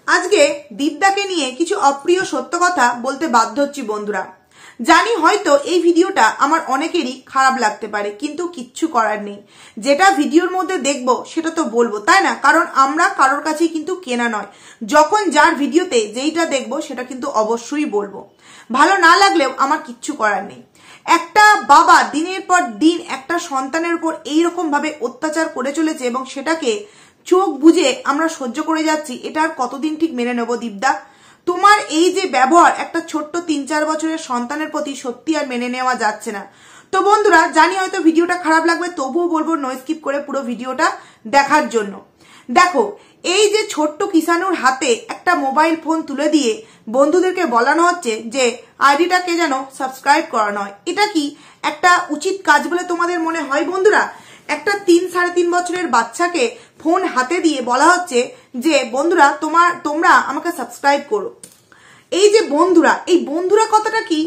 আজকে দীপদাকে নিয়ে কিছু অপ্রিয় সত্য কথা বলতে বাধ্য হচ্ছি বন্ধুরা। জানি হয়তো এই ভিডিওটা আমার অনেকেরই খারাপ লাগতে পারে, কিন্তু কিচ্ছু করার নেই। যেটা ভিডিওর মধ্যে দেখবো সেটা তো বলবো, তাই না? কারণ আমরা কারোর কাছেই কিন্তু কেনা নয়। যখন যার ভিডিওতে যেইটা দেখবো সেটা কিন্তু অবশ্যই বলবো। ভালো না লাগলেও আমার কিচ্ছু করার নেই। একটা বাবা দিনের পর দিন একটা সন্তানের উপর এইরকম ভাবে অত্যাচার করে চলেছে এবং সেটাকে চোখ বুঝে আমরা সহ্য করে যাচ্ছি। এটা আর কতদিন ঠিক মেনে নেব দীপদা? তোমার এই যে ব্যবহার একটা ছোট্ট ৩-৪ বছরের সন্তানের প্রতি সত্যি আর মেনে নেওয়া যাচ্ছে না। তো বন্ধুরা, জানি হয়তো ভিডিওটা খারাপ লাগবে, তবুও বলবো নো স্কিপ করে পুরো ভিডিওটা দেখার জন্য। দেখো, এই যে ছোট্ট কিষানুর হাতে একটা মোবাইল ফোন তুলে দিয়ে বন্ধুদেরকে বলানো হচ্ছে যে আইডিটাকে যেন সাবস্ক্রাইব করানো হয়, এটা কি একটা উচিত কাজ বলে তোমাদের মনে হয় বন্ধুরা? একটা ৩-৩.৫ বছরের বাচ্চাকে ফোন হাতে দিয়ে বলা হচ্ছে যে বন্ধুরা তোমরা আমাকে সাবস্ক্রাইব করো। এই যে বন্ধুরা, এই বন্ধুরা কথাটা কি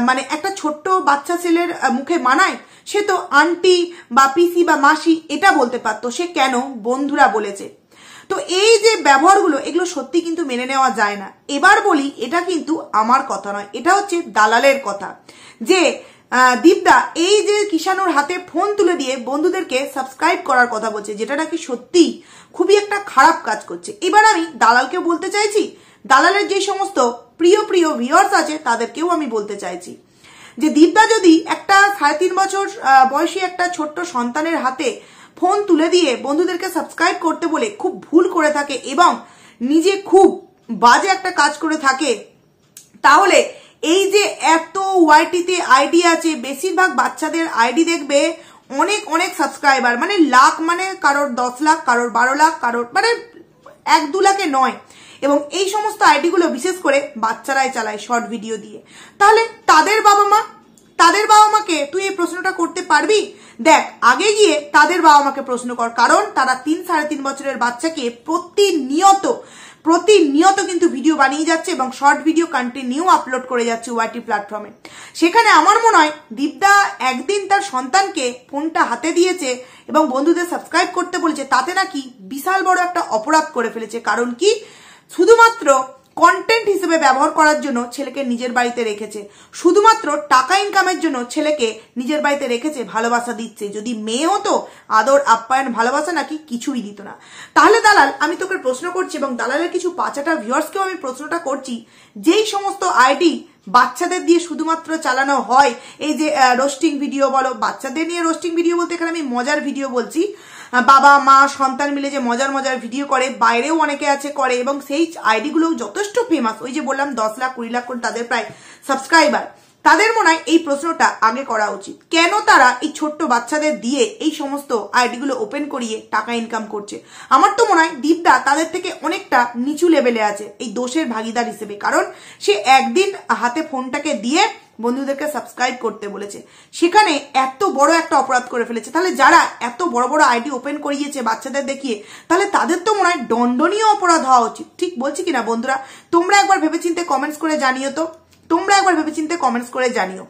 মানে একটা ছোট্ট বাচ্চা ছেলের মুখে মানায়? সে তো আন্টি বা পিসি বা মাসি এটা বলতে পারতো, সে কেন বন্ধুরা বলেছে? তো এই যে ব্যবহারগুলো, এগুলো সত্যি কিন্তু মেনে নেওয়া যায় না। এবার বলি, এটা কিন্তু আমার কথা নয়, এটা হচ্ছে দালালের কথা। যে দীপদা এই যে কিষানুর হাতে ফোন তুলে দিয়ে বন্ধুদেরকে সাবস্ক্রাইব করার কথা বলছে, যেটা নাকি সত্যি খুবই একটা খারাপ কাজ করছে। এবার আমি দালালকে বলতে চাইছি, দালালের যে সমস্ত প্রিয় ভিউয়ার্স আছে তাদেরকেও আমি বলতে চাইছি যে দীপদা যদি একটা ৩.৫ বছর বয়সী একটা ছোট্ট সন্তানের হাতে ফোন তুলে দিয়ে বন্ধুদেরকে সাবস্ক্রাইব করতে বলে খুব ভুল করে থাকে এবং নিজে খুব বাজে একটা কাজ করে থাকে, তাহলে এই যে এত ওয়াইটিতে আইডি আছে, বেশিরভাগ বাচ্চাদের আইডি দেখবে অনেক সাবস্ক্রাইবার, মানে লাখ, মানে কারোর 10 লাখ, কারোর 12 লাখ, কারোর মানে 1-2 লাখে নয়। এবং এই সমস্ত আইডি গুলো বিশেষ করে বাচ্চারাই চালায় শর্ট ভিডিও দিয়ে। তাহলে তাদের বাবা মাকে তুই এই প্রশ্নটা করতে পারবি? দেখ, আগে গিয়ে তাদের বাবা মাকে প্রশ্ন কর, কারণ তারা ৩-৩.৫ বছরের বাচ্চাকে প্রতিনিয়ত কিন্তু ভিডিও বানিয়ে যাচ্ছে এবং শর্ট ভিডিও কন্টিনিউ আপলোড করে যাচ্ছে ওয়াইটি প্ল্যাটফর্মে। সেখানে আমার মনে হয় দীপদা একদিন তার সন্তানকে ফোনটা হাতে দিয়েছে এবং বন্ধুদের সাবস্ক্রাইব করতে বলেছে, তাতে নাকি বিশাল বড় একটা অপরাধ করে ফেলেছে। কারণ কি, শুধুমাত্র কন্টেন্ট হিসেবে ব্যবহার করার জন্য ছেলেকে নিজের বাড়িতে রেখেছে, শুধুমাত্র টাকা ইনকামের জন্য ছেলেকে নিজের বাড়িতে রেখেছে, ভালোবাসা দিচ্ছে। যদি মেয়ে হতো, আদর আপ্যায়ন ভালোবাসা নাকি কিছুই দিত না। তাহলে দালাল, আমি তোকে প্রশ্ন করছি এবং দালালের কিছু ৫টা ভিউয়ার্সকেও আমি প্রশ্নটা করছি, যেই সমস্ত আইডি বাচ্চাদের দিয়ে শুধুমাত্র চালানো হয়, এই যে রোস্টিং ভিডিও বলো, বাচ্চাদের নিয়ে রোস্টিং ভিডিও বলতে এখানে আমি মজার ভিডিও বলছি, বাবা মা সন্তান মিলে যে মজার ভিডিও করে, বাইরেও অনেকে আছে করে, এবং সেই আইডি গুলো যথেষ্ট ফেমাস। ওই যে বললাম 10 লাখ 20 লাখ করে তাদের প্রায় সাবস্ক্রাইবার। তাদের মনে হয় এই প্রশ্নটা আগে করা উচিত, কেন তারা এই ছোট্ট বাচ্চাদের দিয়ে এই সমস্ত আইডি গুলো ওপেন করিয়ে টাকা ইনকাম করছে? আমার তো মনে হয় দীপদা তাদের থেকে অনেকটা নিচু লেভেলে আছে এই দোষের ভাগিদার হিসেবে, কারণ সে একদিন হাতে ফোনটাকে দিয়ে বন্ধুদেরকে সাবস্ক্রাইব করতে বলেছে, সেখানে এত বড় একটা অপরাধ করে ফেলেছে। তাহলে যারা এত বড় আইডি ওপেন করিয়েছে বাচ্চাদের দেখিয়ে, তাহলে তাদের তো মনে হয় দণ্ডনীয় অপরাধ হওয়া উচিত। ঠিক বলছি কিনা বন্ধুরা? তোমরা একবার ভেবেচিন্তে কমেন্টস করে জানিও।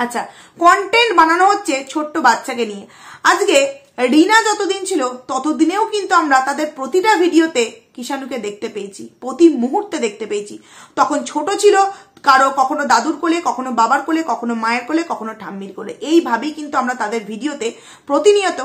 আচ্ছা, কন্টেন্ট বানানো হচ্ছে ছোট্ট বাচ্চাকে নিয়ে। আজকে রিনা যতদিন ছিল ততদিনেও কিন্তু আমরা তাদের প্রতিটা ভিডিওতে কিষানুকে দেখতে পেয়েছি, প্রতি মুহূর্তে দেখতে পেয়েছি। তখন ছোট ছিল, কারো কখনো দাদুর কোলে, কখনো বাবার কোলে, কখনো মায়ের কোলে, কখনো ঠাম্মির কোলে। এইভাবেই কিন্তু আমরা তাদের ভিডিওতে প্রতিনিয়ত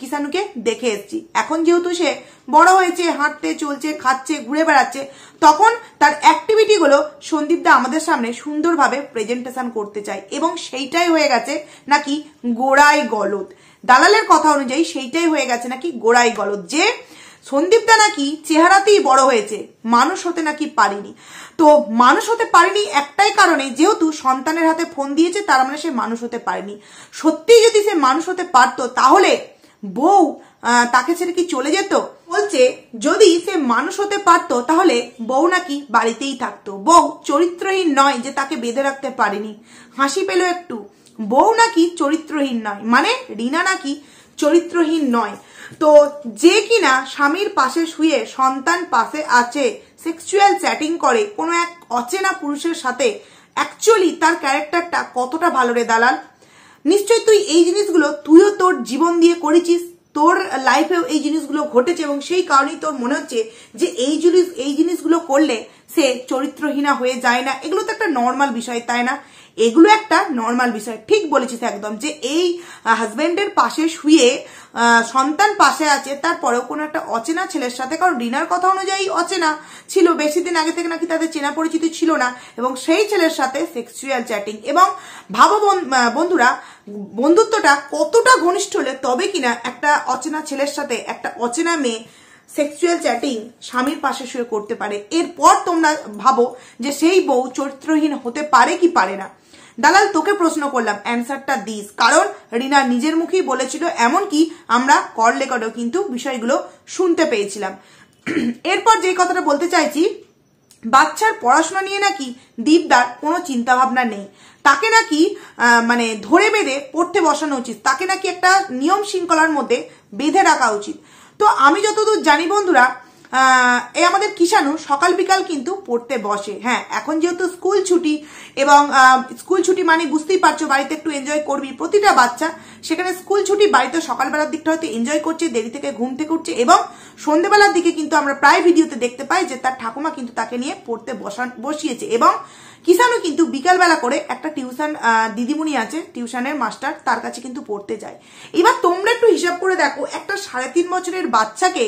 কিষানুকে দেখে এসেছি। এখন যেহেতু সে বড় হয়েছে, হাঁটতে চলছে, খাচ্ছে, ঘুরে বেড়াচ্ছে, তখন তার অ্যাক্টিভিটি গুলো সন্দীপদা আমাদের সামনে সুন্দরভাবে প্রেজেন্টেশন করতে চায়, এবং সেইটাই হয়ে গেছে নাকি গোড়ায় গলদ। দালালের কথা অনুযায়ী সেইটাই হয়ে গেছে নাকি গোড়ায় গলদ, যে সন্দীপদা নাকি চেহারাতেই বড় হয়েছে, মানুষ হতে নাকি পারেনি। তো মানুষ হতে পারেনি একটাই কারণে, যেহেতু সন্তানের হাতে ফোন দিয়েছে, তার মানে সে মানুষ হতে পারেনি। সত্যি যদি সে মানুষ হতে পারতো, তাহলে বউ তাকে ছেড়ে কি চলে যেত? বলছে যদি সে মানুষ হতে পারতো তাহলে বউ নাকি বাড়িতেই থাকতো। বউ চরিত্রহীন নয় যে তাকে বেঁধে রাখতে পারেনি। হাসি পেল একটু। বউ নাকি চরিত্রহীন নয়, মানে রিনা নাকি চরিত্রহীন নয়। তো যে কিনা স্বামীর পাশে শুয়ে সন্তান পাশে আছে, সেক্সুয়াল চ্যাটিং করে কোনো এক অচেনা পুরুষের সাথে, অ্যাকচুয়ালি তার ক্যারেক্টারটা কতটা ভালো রে দালাল? নিশ্চয় তুই এই জিনিসগুলো তুইও তোর জীবন দিয়ে করেছিস, তোর লাইফেও এই জিনিসগুলো ঘটেছে এবং সেই কারণেই তোর মনে হচ্ছে যে এই জিনিসগুলো করলে সে চরিত্রহীনা হয়ে যায় না। এগুলো তো একটা নর্মাল বিষয়, তাই না? এগুলো একটা নর্মাল বিষয়, ঠিক বলেছিস একদম, যে এই হাজবেন্ডের পাশে শুয়ে সন্তান পাশে আছে, তারপরেও কোনো একটা অচেনা ছেলের সাথে, কারণ রিনার কথা অনুযায়ী অচেনা ছিল, বেশি দিন আগে থেকে নাকি তাদের চেনা পরিচিতি ছিল না, এবং সেই ছেলের সাথে সেক্সুয়াল চ্যাটিং। এবং ভাবো বন্ধুরা, বন্ধুত্বটা কতটা ঘনিষ্ঠ হলে তবে কিনা একটা অচেনা ছেলের সাথে একটা অচেনা মেয়ে সেক্সুয়াল চ্যাটিং স্বামীর পাশে শুয়ে করতে পারে। এরপর তোমরা ভাবো যে সেই বউ চরিত্রহীন হতে পারে কি পারে না। দালাল, তোকে প্রশ্ন করলাম, অ্যান্সারটা দিস, কারণ রিনা নিজের মুখেই বলেছিল, এমনকি আমরা কল রেকর্ডেও কিন্তু বিষয়গুলো শুনতে পেয়েছিলাম। এরপর যে কথাটা বলতে চাইছি, বাচ্চার পড়াশোনা নিয়ে নাকি দীপদার কোনো চিন্তা ভাবনা নেই, তাকে নাকি মানে ধরে বেঁধে পড়তে বসানো উচিত, তাকে নাকি একটা নিয়ম শৃঙ্খলার মধ্যে বেঁধে রাখা উচিত। তো আমি যতদূর জানি বন্ধুরা, এই আমাদের কিষাণু সকাল বিকাল কিন্তু পড়তে বসে। হ্যাঁ, এখন যেহেতু স্কুল ছুটি, এবং স্কুল ছুটি মানে বুঝতেই পারছো বাড়িতে একটু এনজয় করবি প্রতিটা বাচ্চা, সেখানে স্কুল ছুটি, বাড়িতে সকালবেলার দিকটা হয়তো এনজয় করছে, দেরি থেকে ঘুম থেকে উঠছে, এবং সন্ধ্যেবেলার দিকে কিন্তু আমরা প্রায় ভিডিওতে দেখতে পাই যে তার ঠাকুমা কিন্তু তাকে নিয়ে পড়তে বসিয়েছে। এবং কিষাণু কিন্তু বিকালবেলা করে একটা টিউশন দিদিমণি আছে, টিউশনের মাস্টার, তার কাছে কিন্তু পড়তে যায়। এবার তোমরা একটু হিসাব করে দেখো, একটা 3.5 বছরের বাচ্চাকে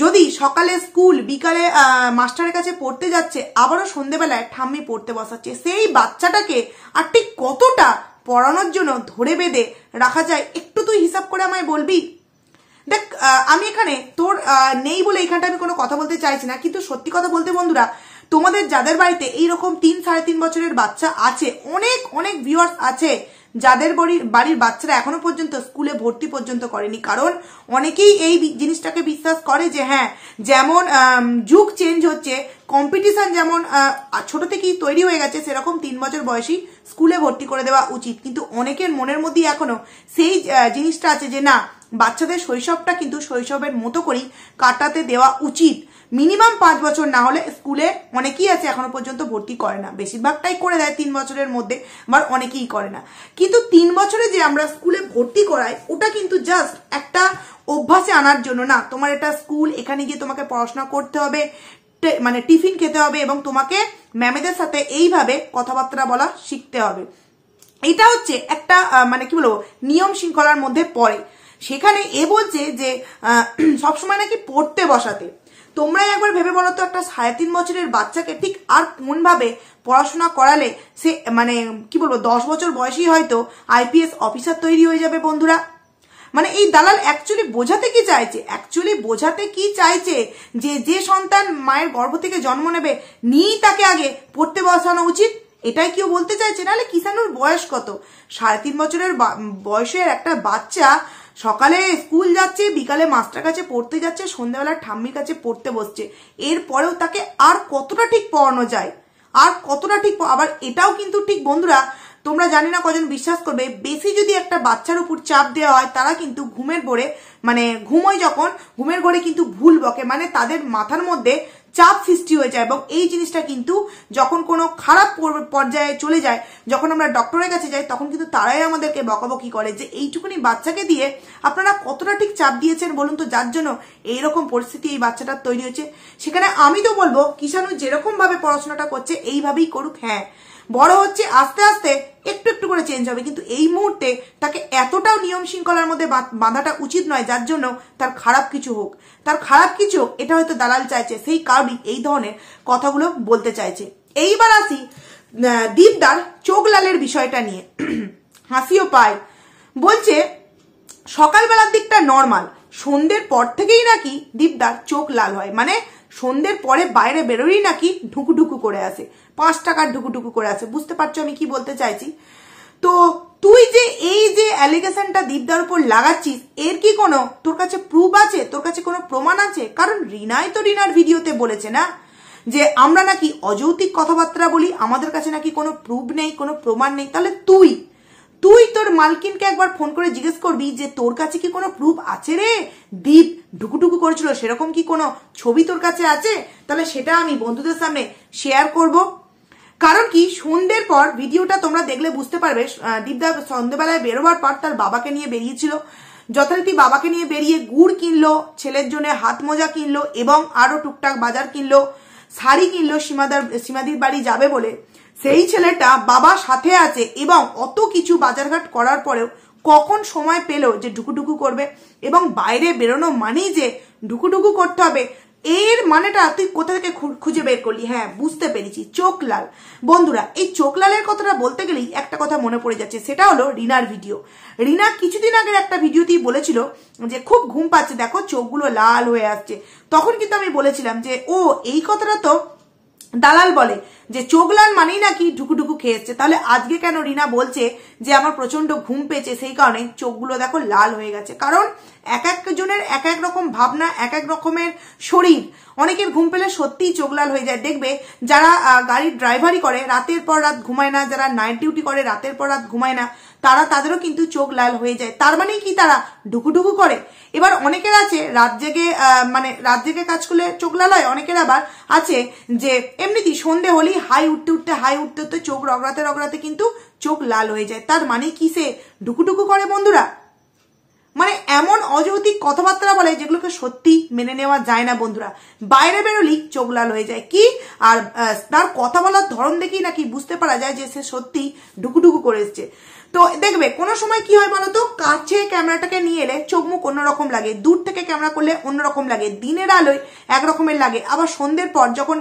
যদি সকালে স্কুল, বিকালে মাস্টারের কাছে পড়তে যাচ্ছে, আবারও সন্ধ্যেবেলায় ঠাম্মি পড়তে বসাচ্ছে, সেই বাচ্চাটাকে আর ঠিক কতটা পড়ানোর জন্য ধরে বেঁধে রাখা যায় একটু তুই হিসাব করে আমায় বলবি? দেখ, আমি এখানে তোর নেই বলে এখানটা আমি কোনো কথা বলতে চাইছি না, কিন্তু সত্যি কথা বলতে বন্ধুরা, তোমাদের যাদের বাড়িতে এইরকম 3-3.5 বছরের বাচ্চা আছে, অনেক অনেক ভিউয়ার্স আছে যাদের বাড়ির বাচ্চারা এখনো পর্যন্ত স্কুলে ভর্তি পর্যন্ত করেনি, কারণ অনেকেই এই জিনিসটাকে বিশ্বাস করে যে হ্যাঁ, যেমন যুগ চেঞ্জ হচ্ছে, কম্পিটিশন যেমন ছোট থেকেই তৈরি হয়ে গেছে, সেরকম 3 বছর বয়সী স্কুলে ভর্তি করে দেওয়া উচিত। কিন্তু অনেকের মনের মধ্যে এখনো সেই জিনিসটা আছে যে না, বাচ্চাদের শৈশবটা কিন্তু শৈশবের মতো করেই কাটাতে দেওয়া উচিত। মিনিমাম 5 বছর না হলে স্কুলে অনেকেই আছে এখনো পর্যন্ত ভর্তি করে না, বেশিরভাগটাই করে দেয় 3 বছরের মধ্যে, আবার অনেকেই করে না। কিন্তু 3 বছরে যে আমরা স্কুলে ভর্তি করাই, ওটা কিন্তু জাস্ট একটা অভ্যাসে আনার জন্য না। তোমার এটা স্কুল, এখানে গিয়ে তোমাকে পড়াশোনা করতে হবে, মানে টিফিন খেতে হবে, এবং তোমাকে ম্যামেদের সাথে এইভাবে কথাবার্তা বলা শিখতে হবে। এটা হচ্ছে একটা মানে কি বলবো, নিয়ম শৃঙ্খলার মধ্যে পড়ে। সেখানে এ বলছে যে সবসময় নাকি পড়তে বসাতে। তোমরাই একবার ভেবে বলো তো, একটা 3.5 বছরের বাচ্চাকে ঠিক আর কোন ভাবে পড়াশোনা করালে সে মানে কি বলবো 10 বছর বয়সেই হয়তো IPS অফিসার তৈরি হয়ে যাবে বন্ধুরা। মানে এই দালাল অ্যাকচুয়ালি বোঝাতে কি চাইছে যে যে সন্তান মায়ের গর্ভ থেকে জন্ম নেবে নিয়েই তাকে আগে পড়তে বসানো উচিত, এটাই কেউ বলতে চাইছে? নাহলে কিষাণুর বয়স কত? 3.5 বছরের বয়সের একটা বাচ্চা সকালে স্কুল যাচ্ছে, বিকালে মাস্টার কাছে পড়তে যাচ্ছে, সন্ধ্যাবেলা ঠাম্মির কাছে পড়তে বসছে, এরপরেও তাকে আর কতটা ঠিক পড়ানো যায়, আর কতটা ঠিক? আবার এটাও কিন্তু ঠিক বন্ধুরা, তোমরা জানি না কজন বিশ্বাস করবে, বেশি যদি একটা বাচ্চার উপর চাপ দেওয়া হয়, তারা কিন্তু ঘুমের ঘোরে, মানে ঘুমোয় যখন, ঘুমের ঘোরে কিন্তু ভুল বকে, মানে তাদের মাথার মধ্যে চাপ সৃষ্টি হয়ে যায়। এবং এই জিনিসটা কিন্তু যখন কোনো খারাপ পর্যায়ে চলে যায়, যখন আমরা ডক্টরের কাছে যাই, তখন কিন্তু তারাই আমাদেরকে বকাবকি করে যে এইটুকুনি বাচ্চাকে দিয়ে আপনারা কতটা ঠিক চাপ দিয়েছেন বলুন তো, যার জন্য এইরকম পরিস্থিতি এই বাচ্চাটার তৈরি হয়েছে। সেখানে আমি তো বলবো, কিষাণু যেরকম ভাবে পড়াশোনাটা করছে এইভাবেই করুক। হ্যাঁ, বড় হচ্ছে, আস্তে আস্তে একটু একটু করে চেঞ্জ হবে, কিন্তু এই মুহূর্তে তাকে এতটাও নিয়ম শৃঙ্খলার মধ্যে বাঁধাটা উচিত নয় যার জন্য তার খারাপ কিছু হোক, এটা হয়তো দালাল চাইছে, সেই কারণেই এই ধরনের কথাগুলো বলতে চাইছে। এইবার আসি দীপদার চোখ লালের বিষয়টা নিয়ে। হাসিও পায়, বলছে সকালবেলার দিকটা নর্মাল, সন্ধ্যের পর থেকেই নাকি দীপদার চোখ লাল হয়, মানে সন্ধ্যের পরে বাইরে বেরোই নাকি ঢুকুঢুকু করে আসে, 5 টাকার ঢুকুঢুকু করে আসে। বুঝতে পারছো আমি কি বলতে চাইছি? তো তুই যে এই যে অ্যালিগেশনটা দীপদার উপর লাগাচ্ছিস, এর কি কোনো তোর কাছে প্রুফ আছে? তোর কাছে কোনো প্রমাণ আছে? কারণ রিনাই তো রিনার ভিডিওতে বলেছে না যে আমরা নাকি অযৌক্তিক কথাবার্তা বলি, আমাদের কাছে নাকি কোনো প্রুফ নেই, কোনো প্রমাণ নেই। তাহলে তুই তোর মালকিনকে একবার ফোন করে জিজ্ঞেস করবি যে তোর কাছে কি কোনো প্রুফ আছে রে, দীপ ঢুকুঢুকু করেছিল, সেরকম কি কোনো ছবি তোর কাছে আছে? তাহলে সেটা আমি বন্ধুদের সামনে শেয়ার করব। কারণ কি, সন্ধ্যের পর ভিডিওটা তোমরা দেখলে বুঝতে পারবে, দীপদা সন্ধ্যেবেলায় বেরোবার পর তার বাবাকে নিয়ে বেরিয়েছিল, যথারীতি বাবাকে নিয়ে বেরিয়ে গুড় কিনলো, ছেলের জন্য হাত মোজা কিনলো এবং আরো টুকটাক বাজার কিনলো, শাড়ি কিনলো সীমাদির বাড়ি যাবে বলে। সেই ছেলেটা বাবার সাথে আছে এবং অত কিছু বাজারঘাট করার পরেও কখন সময় পেল যে ঢুকুঢুকু করবে? এবং বাইরে বেরোনো মানেই যে ঢুকুঢুকু করতে হবে, এর মানেটা তুই কোথা থেকে খুঁজে বের করলি? হ্যাঁ, বুঝতে পেরেছি, চোখ লাল। বন্ধুরা, এই চোখ লালের কথাটা বলতে গেলেই একটা কথা মনে পড়ে যাচ্ছে, সেটা হলো রিনার ভিডিও। রিনা কিছুদিন আগের একটা ভিডিওতেই বলেছিল যে খুব ঘুম পাচ্ছে, দেখো চোখগুলো লাল হয়ে আসছে। তখন কিন্তু আমি বলেছিলাম যে ও এই কথাটা তো দালাল বলে যে চোখ লাল মানেই নাকি ঢুকুঢুকু খেয়েছে। তাহলে আজকে কেন রিনা বলছে যে আমার প্রচন্ড ঘুম পেয়েছে, সেই কারণে চোখগুলো দেখো লাল হয়ে গেছে? কারণ এক একজনের এক এক রকম ভাবনা, এক এক রকমের শরীর। অনেকের ঘুম পেলে সত্যিই চোখ লাল হয়ে যায়। দেখবে যারা গাড়ির ড্রাইভারি করে রাতের পর রাত ঘুমায় না, যারা নাইট ডিউটি করে রাতের পর রাত ঘুমায় না, তাদেরও কিন্তু চোখ লাল হয়ে যায়। তার মানে কি তারা ঢুকুঢুকু করে? এবার অনেকের আছে রাত জেগে কাজ করলে চোখ লাল হয়। অনেকের আবার আছে যে এমনিতেই সন্ধে হলেই হাই উঠতে উঠতে চোখ রগড়াতে কিন্তু চোখ লাল হয়ে যায়। তার মানে কি সে ঢুকুঢুকু করে? বন্ধুরা, মানে এমন অযৌক্তিক কথাবার্তা বলে যেগুলোকে সত্যি মেনে নেওয়া যায় না। বন্ধুরা, বাইরে বেরোলেই চোখ লাল হয়ে যায় কি, আর তার কথা বলার ধরন দেখেই নাকি বুঝতে পারা যায় যে সে সত্যি ঢুকুঢুকু করে এসছে। তো দেখবে কোনো সময় কি হয় বলতো, কাছে ক্যামেরাটাকে নিয়ে এলে চোখ মুখ অন্যরকম লাগে, দূর থেকে ক্যামেরা করলে অন্যরকম লাগে, দিনের আলোয় একরকমের লাগে, আবার সন্ধ্যের পর যখন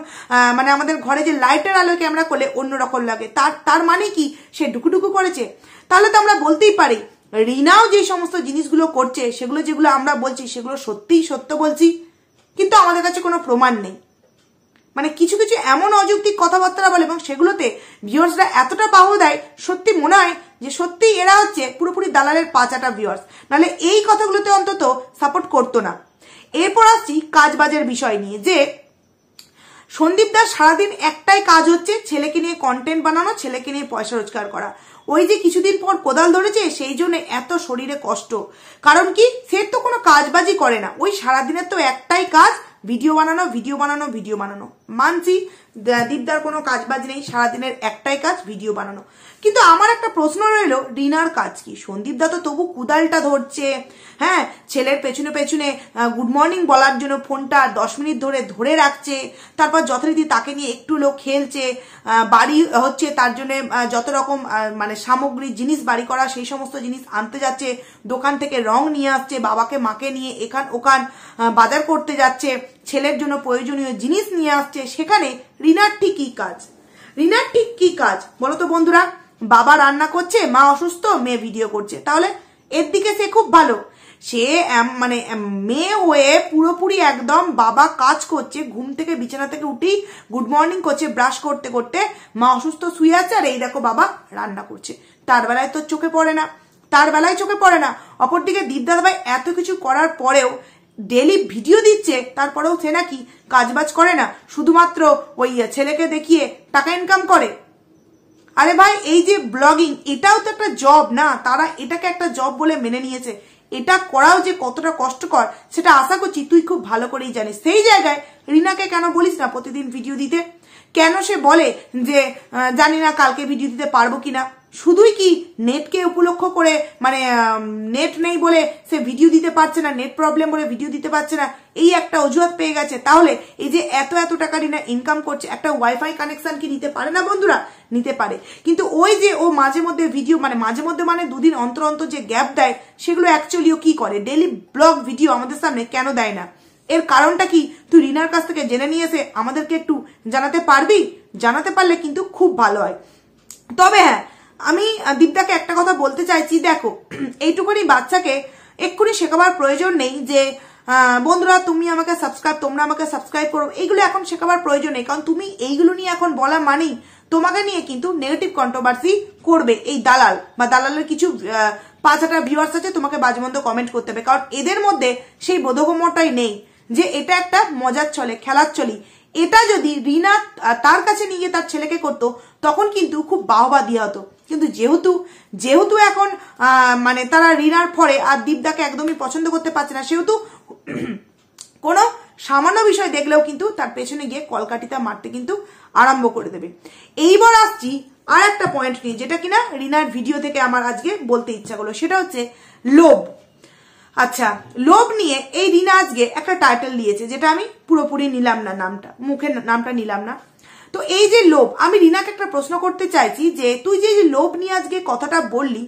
আমাদের ঘরে যে লাইটের আলোয় ক্যামেরা করলে অন্যরকম লাগে। তার মানে কি সে ঢুকুঢুকু করেছে? তাহলে তো আমরা বলতেই পারি রিনাও যে সমস্ত জিনিসগুলো করছে, সেগুলো যেগুলো আমরা বলছি সেগুলো সত্যিই সত্য বলছি, কিন্তু আমাদের কাছে কোনো প্রমাণ নেই। মানে কিছু কিছু এমন অযৌক্তিক কথাবার্তা বলে এবং সেগুলোতে ভিউয়ার্সরা এতটা বাহু দেয়, সত্যি মনে হয় যে সত্যি এরা হচ্ছে পুরোপুরি দালালের পাঁচাটা ভিউয়ার্স, নাহলে এই কথাগুলোতে অন্তত সাপোর্ট করতো না। এরপর আসছি কাজবাজের বিষয় নিয়ে, যে সন্দীপ দাস সারাদিন একটাই কাজ হচ্ছে ছেলেকে নিয়ে কন্টেন্ট বানানো, ছেলেকে নিয়ে পয়সা রোজগার করা। ওই যে কিছুদিন পর কোদাল ধরেছে, সেই জন্য এত শরীরে কষ্ট। কারণ কি, সে তো কোনো কাজবাজি করে না, ওই সারাদিনের তো একটাই কাজ, ভিডিও বানানো। মানছি দীপদার কোনো কাজবাজ নেই, সারাদিনের একটাই কাজ ভিডিও বানানো। কিন্তু আমার একটা প্রশ্ন রইল, রিনার কাজ কি? সন্দীপ দা তো তবু কুদালটা ধরছে, হ্যাঁ, ছেলের পেছনে গুড মর্নিং বলার জন্য ফোনটা 10 মিনিট ধরে রাখছে, তারপর যথারীতি তাকে নিয়ে একটু লোক খেলছে, বাড়ি হচ্ছে তার জন্য যত রকম সামগ্রী জিনিস বাড়ি করা সেই সমস্ত জিনিস আনতে যাচ্ছে, দোকান থেকে রং নিয়ে আসছে, বাবাকে মাকে নিয়ে এখান ওখান বাজার করতে যাচ্ছে, ছেলের জন্য প্রয়োজনীয় জিনিস নিয়ে আসছে। সেখানে রিনার ঠিক কি কাজ বলো তো বন্ধুরা? বাবা রান্না করছে, মা অসুস্থ, মেয়ে ভিডিও করছে, তাহলে এর দিকে সে খুব ভালো। সে মেয়ে হয়ে পুরোপুরি একদম বাবা কাজ করছে, ঘুম থেকে বিছানা থেকে উঠেই গুড মর্নিং করছে, ব্রাশ করতে করতে মা অসুস্থ শুয়ে আছে, আর এই দেখো বাবা রান্না করছে। তার বেলায় তো চোখে পড়ে না। অপরদিকে দীপদাদা ভাই এত কিছু করার পরেও ডেলি ভিডিও দিচ্ছে, তারপরেও সে নাকি কাজবাজ করে না, শুধুমাত্র ওই ছেলেকে দেখিয়ে টাকা ইনকাম করে। আরে ভাই, এই যে ব্লগিং, এটাও তো একটা জব না? তারা এটাকে একটা জব বলে মেনে নিয়েছে। এটা করাও যে কতটা কষ্টকর সেটা আশা করছি তুই খুব ভালো করেই জানিস। সেই জায়গায় রিনাকে কেন বলিস না প্রতিদিন ভিডিও দিতে? কেন সে বলে যে জানি না কালকে ভিডিও দিতে পারবো কিনা? শুধুই কি নেটকে উপলক্ষ করে, নেট নেই বলে সে ভিডিও দিতে পারছে না, নেট প্রবলেম বলে ভিডিও দিতে পারছে না, এই একটা অজুহাত পেয়ে গেছে? তাহলে এই যে এত টাকা রিনা ইনকাম করছে, একটা ওয়াইফাই কানেকশন কি নিতে পারে না বন্ধুরা? নিতে পারে। কিন্তু ওই যে ও মাঝে মধ্যে ভিডিও মাঝে মধ্যে 2 দিন অন্তর যে গ্যাপ দেয়, সেগুলো অ্যাকচুয়ালি ও কি করে? ডেইলি ব্লগ ভিডিও আমাদের সামনে কেন দেয় না? এর কারণটা কি তুই রিনার কাছ থেকে জেনে নিয়ে এসে আমাদেরকে একটু জানাতে পারবি? জানাতে পারলে কিন্তু খুব ভালো হয়। তবে হ্যাঁ, আমি দীপদাকে একটা কথা বলতে চাইছি, দেখো এইটুকুনি বাচ্চাকে এক্ষুনি শেখাবার প্রয়োজন নেই যে বন্ধুরা তোমরা আমাকে সাবস্ক্রাইব করো, এইগুলো এখন শেখাবার প্রয়োজন নেই। কারণ তুমি এইগুলো নিয়ে এখন বলা মানেই তোমাকে নিয়ে কিন্তু নেগেটিভ কন্ট্রোভার্সি করবে এই দালাল বা দালালের কিছু 5-8 ভিউয়ার্স আছে, তোমাকে বাজমন্দ কমেন্ট করতে হবে। কারণ এদের মধ্যে সেই বোধগম্যটাই নেই যে এটা একটা মজার চলে, খেলার চলি। এটা যদি রিনা তার কাছে নিয়ে তার ছেলেকে করতো, তখন কিন্তু খুব বাহবা দেওয়া হতো। কিন্তু যেহেতু এখন তারা রিনার পরে আর দীপদাকে একদমই পছন্দ করতে পারছে না, সেহেতু কোনো সামান্য বিষয় দেখলেও কিন্তু তার পেছনে গিয়ে কলকাঠিটা মারতে কিন্তু আরম্ভ করে দেবে। এইবার আসছি আর একটা পয়েন্ট নিয়ে, যেটা কিনা রিনার ভিডিও থেকে আমার আজকে বলতে ইচ্ছা করলো, সেটা হচ্ছে লোভ। আচ্ছা, লোভ নিয়ে এই রিনা আজকে একটা টাইটেল দিয়েছে, যেটা আমি পুরোপুরি নিলাম না, নামটা মুখে নামটা নিলাম না। তো এই যে লোভ, আমি রিনাকে একটা প্রশ্ন করতে চাইছি যে তুই যে লোভ নিয়ে আজকে কথাটা বললি,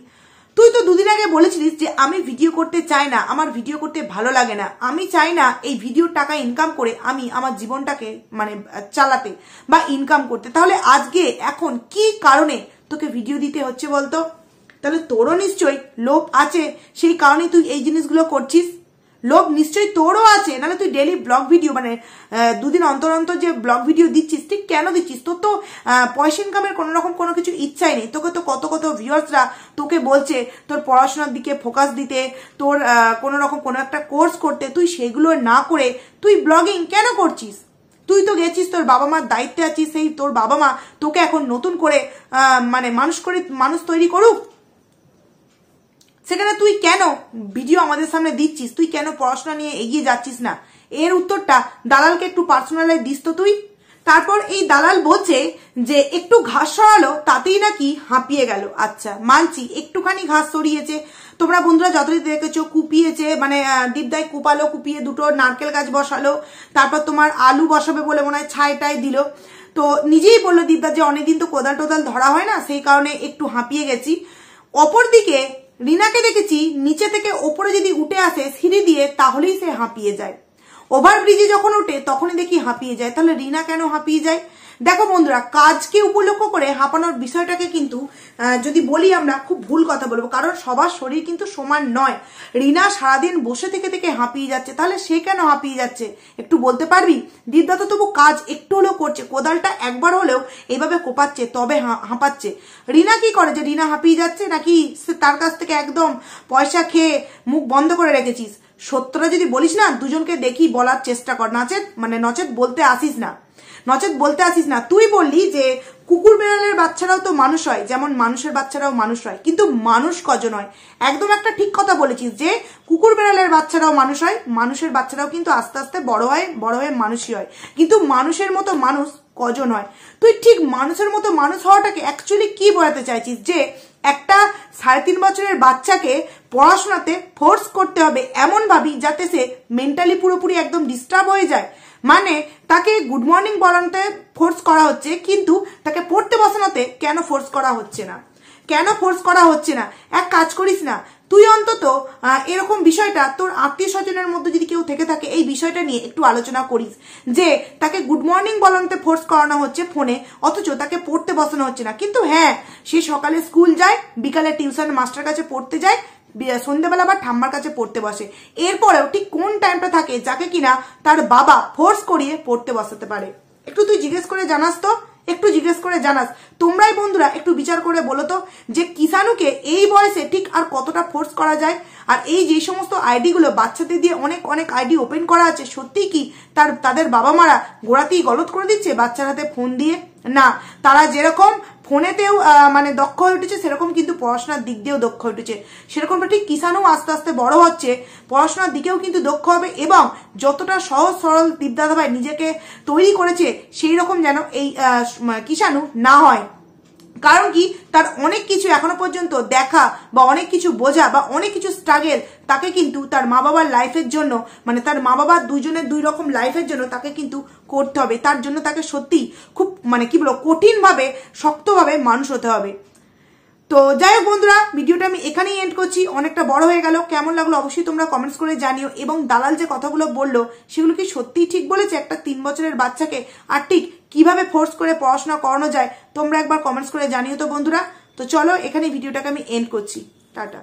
তুই তো দুদিন আগে বলেছিলিস যে আমি ভিডিও করতে চাই না, আমার ভিডিও করতে ভালো লাগে না, আমি চাই না এই ভিডিওর টাকা ইনকাম করে আমি আমার জীবনটাকে মানে চালাতে বা ইনকাম করতে। তাহলে আজকে এখন কি কারণে তোকে ভিডিও দিতে হচ্ছে বলতো? তাহলে তোরও নিশ্চয়ই লোভ আছে, সেই কারণে তুই এই জিনিসগুলো করছিস। লোভ নিশ্চয়ই তোরও আছে, নাহলে তুই ডেলি ব্লগ ভিডিও মানে দুদিন অন্তর অন্তর যে ব্লগ ভিডিও দিচ্ছিস, ঠিক কেন দিচ্ছিস? তোর তো পয়সা ইনকামের কোনো রকম কোনো কিছু ইচ্ছাই নেই। তোকে তো কত কত ভিউয়ার্সরা তোকে বলছে তোর পড়াশোনার দিকে ফোকাস দিতে, তোর কোনো রকম কোনো একটা কোর্স করতে, তুই সেগুলো না করে তুই ব্লগিং কেন করছিস? তুই তো গেছিস, তোর বাবা মার দায়িত্বে আছিস, সেই তোর বাবা মা তোকে এখন নতুন করে মানে মানুষ তৈরি করুক, সেখানে তুই কেন ভিডিও আমাদের সামনে দিচ্ছিস? তুই কেন পড়াশোনা নিয়ে এগিয়ে যাচ্ছিস না? এর উত্তরটা দালালকে একটু পার্সোনালাইজ দিস তো তুই। তারপর এই দালাল বলছে যে একটু ঘাস সরালো তাতেই নাকি হাঁপিয়ে গেল। আচ্ছা, মানছি একটুখানি ঘাস সরিয়েছে, তোমরা বন্ধুরা যতই দেখেছো কুপিয়েছে, মানে দীপদাই কুপালো, কুপিয়ে দুটো নারকেল গাছ বসালো, তারপর তোমার আলু বসাবে বলে মনে হয় ছাইটাই দিল। তো নিজেই বললো দীপদা যে অনেকদিন তো কোদাল টোদাল ধরা হয় না, সেই কারণে একটু হাঁপিয়ে গেছি। অপরদিকে রিনাকে দেখেছি নিচে থেকে ওপরে যদি উঠে আসে সিঁড়ি দিয়ে, তাহলেই সে হাঁপিয়ে যায়। ওভারব্রিজে যখন ওঠে তখনই দেখি হাঁপিয়ে যায়। তাহলে রিনা কেন হাঁপিয়ে যায়? দেখো বন্ধুরা, কাজকে উপলক্ষ করে হাঁপানোর বিষয়টাকে কিন্তু যদি বলি আমরা খুব ভুল কথা বলবো, কারণ সবার শরীর কিন্তু সমান নয়। রিনা সারাদিন বসে থেকে থেকে হাঁপিয়ে যাচ্ছে, তাহলে সে কেন হাঁপিয়ে যাচ্ছে একটু বলতে পারবি? দীপদা তো তবু কাজ একটু হলেও করছে, কোদালটা একবার হলেও এইভাবে কোপাচ্ছে, তবে হাঁপাচ্ছে। রিনা কি করে যে রিনা হাঁপিয়ে যাচ্ছে? নাকি তার কাছ থেকে একদম পয়সা খেয়ে মুখ বন্ধ করে রেখেছিস? সত্যটা যদি বলিস না, দুজনকে দেখি বলার চেষ্টা কর, নচেত বলতে আসিস না। তুই বললি যে কুকুর বেড়ালের বাচ্চারাও তো মানুষ হয়, যেমন মানুষের বাচ্চারাও মানুষ হয়, কিন্তু মানুষ কজন হয়? একদম একটা ঠিক কথা বলেছিস যে কুকুর বেড়ালের বাচ্চারাও মানুষ হয়, মানুষের বাচ্চারাও কিন্তু আস্তে আস্তে বড় হয়ে মানুষই হয়, কিন্তু মানুষের মতো মানুষ কজন হয়? তুই ঠিক মানুষের মতো মানুষ হওয়াটাকে অ্যাকচুয়ালি কি বোঝাতে চাইছিস? যে একটা 3.5 বছরের বাচ্চাকে পড়াশোনাতে ফোর্স করতে হবে এমন ভাবি যাতে সে মেন্টালি পুরোপুরি একদম ডিস্টার্ব হয়ে যায়। মানে তাকে গুড মর্নিং বলাতে ফোর্স করা হচ্ছে, কিন্তু তাকে পড়তে বসানোতে কেন ফোর্স করা হচ্ছে না? এক কাজ করিস না, তুই অন্তত এরকম বিষয়টা তোর আত্মীয় স্বজনের মধ্যে যদি কেউ থেকে থাকে, এই বিষয়টা নিয়ে একটু আলোচনা করিস যে তাকে গুড মর্নিং বলাতে ফোর্স করানো হচ্ছে ফোনে, অথচ তাকে পড়তে বসানো হচ্ছে না। কিন্তু হ্যাঁ, সে সকালে স্কুল যায়, বিকালে টিউশন মাস্টার কাছে পড়তে যায়, সন্ধ্যেবেলা আবার ঠাম্মার কাছে পড়তে বসে। এরপরেও ঠিক কোন টাইমটা থাকে যাকে কিনা তার বাবা ফোর্স করিয়ে পড়তে বসাতে পারে? একটু তুই জিজ্ঞেস করে জানাস। তোমরাই বন্ধুরা একটু বিচার করে বলো তো যে কিষানুকে এই বয়সে ঠিক আর কতটা ফোর্স করা যায়? আর এই যে সমস্ত আইডি গুলো বাচ্চাদের দিয়ে অনেক আইডি ওপেন করা আছে, সত্যি কি তাদের বাবা মারা গোড়াতেই গলত করে দিচ্ছে বাচ্চার হাতে ফোন দিয়ে? না, তারা যেরকম ফোনেতেও মানে দক্ষ হয়ে উঠেছে, সেরকম কিন্তু পড়াশোনার দিক দিয়েও দক্ষ হয়ে উঠেছে। সেরকমটা ঠিক কিষানও আস্তে আস্তে বড় হচ্ছে, পড়াশোনার দিকেও কিন্তু দক্ষ হবে, এবং যতটা সহজ সরল দীপদাদাভাই নিজেকে তৈরি করেছে সেই রকম যেন এই কিষানু না হয়। কারণ কি, তার অনেক কিছু এখনো পর্যন্ত দেখা বা অনেক কিছু বোঝা বা অনেক কিছু স্ট্রাগল তাকে কিন্তু তার মা বাবার লাইফের জন্য, মানে তার মা বাবার দুইজনের দুই রকম লাইফের জন্য তাকে কিন্তু করতে হবে। তার জন্য তাকে সত্যি খুব মানে কি বলবো কঠিনভাবে শক্তভাবে মানুষ হতে হবে। তো যাই হোক বন্ধুরা, ভিডিওটা আমি এখানেই এন্ড করছি, অনেকটা বড় হয়ে গেল। কেমন লাগলো অবশ্যই তোমরা কমেন্টস করে জানিও, এবং দালাল যে কথাগুলো বললো সেগুলো কি সত্যিই ঠিক বলেছে একটা 3 বছরের বাচ্চাকে? আর ঠিক কিভাবে ফোর্স করে পড়াশোনা করানো যায় তোমরা একবার কমেন্টস করে জানিও তো বন্ধুরা। তো চলো, এখানে ভিডিওটাকে আমি এন্ড করছি, টাটা।